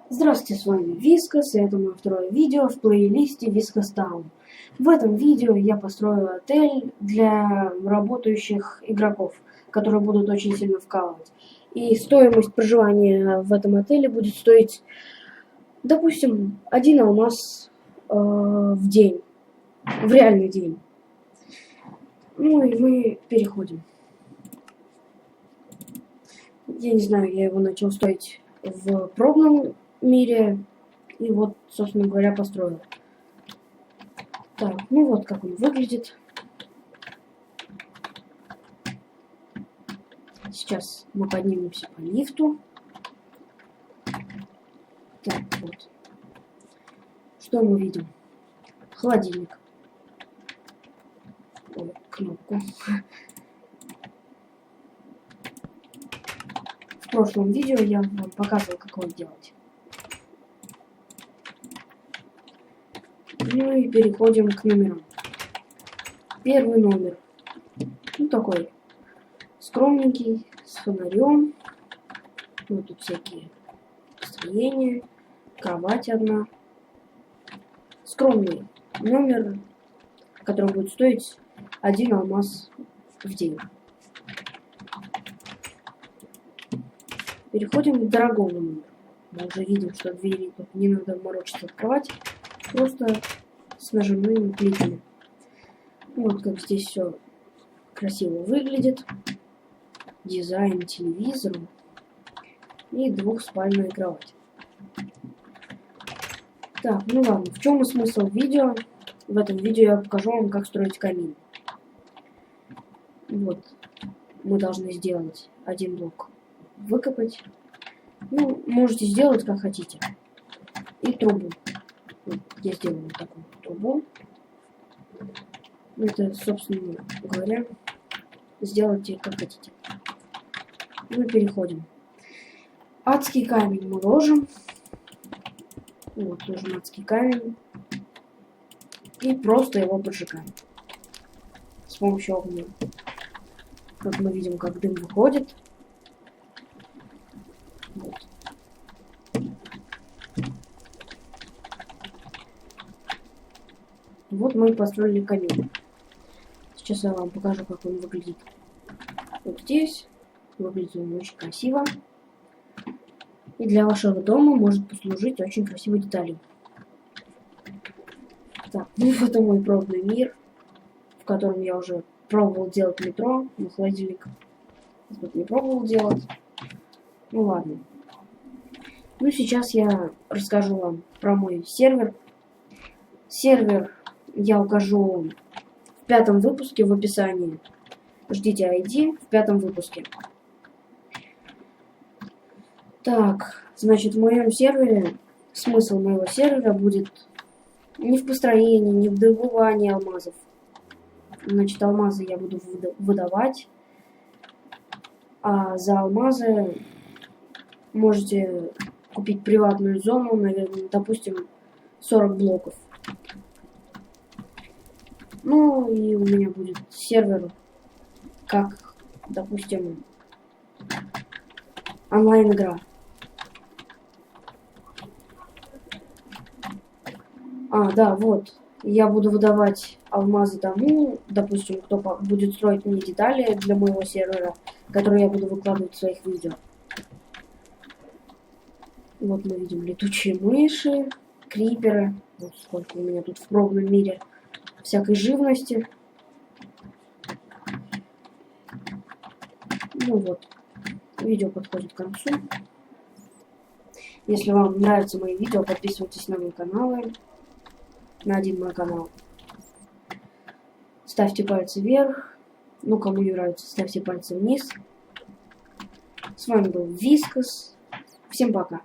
Здравствуйте, с вами Вискас, и это мое второе видео в плейлисте Вискас Таун. В этом видео я построю отель для работающих игроков, которые будут очень сильно вкалывать. И стоимость проживания в этом отеле будет стоить, допустим, 1 алмаз в день, в реальный день. Ну и мы переходим. Я не знаю, я его начал строить в пробном мире, и вот, собственно говоря, построил. Так, ну вот как он выглядит. Сейчас мы поднимемся по лифту. Так, вот. Что мы видим? Холодильник. Ой, кнопку. В прошлом видео я вам показывал, как его делать. Ну и переходим к номерам. Первый номер. Ну такой скромненький, с фонарем. Вот тут всякие строения. Кровать одна. Скромный номер, который будет стоить 1 алмаз в день. Переходим к дорогому номеру. Мы уже видим, что двери тут не надо морочиться открывать. Просто с нажимными кликами. Вот как здесь все красиво выглядит. Дизайн телевизора и двухспальная кровать. Так, ну ладно, в чем смысл видео? В этом видео я покажу вам, как строить камин. Вот, мы должны сделать один блок, выкопать. Ну, можете сделать как хотите. И трубу. Вот, я сделал вот такую трубу. Это, собственно говоря, сделайте как хотите. Мы переходим. Адский камень мы ложим. Вот, ложим адский камень. И просто его поджигаем. С помощью огня. Вот мы видим, как дым выходит. Вот. Вот мы построили камин. Сейчас я вам покажу, как он выглядит. Вот здесь. Выглядит он очень красиво. И для вашего дома может послужить очень красивой деталью. Так, ну вот и мой пробный мир, в котором я уже пробовал делать метро, но холодильник вот не пробовал делать. Ну ладно. Ну сейчас я расскажу вам про мой сервер. Сервер я укажу в 5-м выпуске в описании. Ждите ID в 5-м выпуске. Так, значит, в моем сервере, смысл моего сервера будет не в построении, не в добывании алмазов. Значит, алмазы я буду выдавать, а за алмазы можете купить приватную зону, наверное, допустим, 40 блоков. Ну и у меня будет сервер, как, допустим, онлайн-игра. А, да, вот. Я буду выдавать алмазы тому, допустим, кто будет строить мне детали для моего сервера, которые я буду выкладывать в своих видео. Вот мы видим летучие мыши, криперы. Вот сколько у меня тут в пробном мире всякой живности. Ну вот, видео подходит к концу. Если вам нравятся мои видео, подписывайтесь на мой канал. На один мой канал. Ставьте пальцы вверх. Ну, кому не нравится, ставьте пальцы вниз. С вами был Вискас. Всем пока.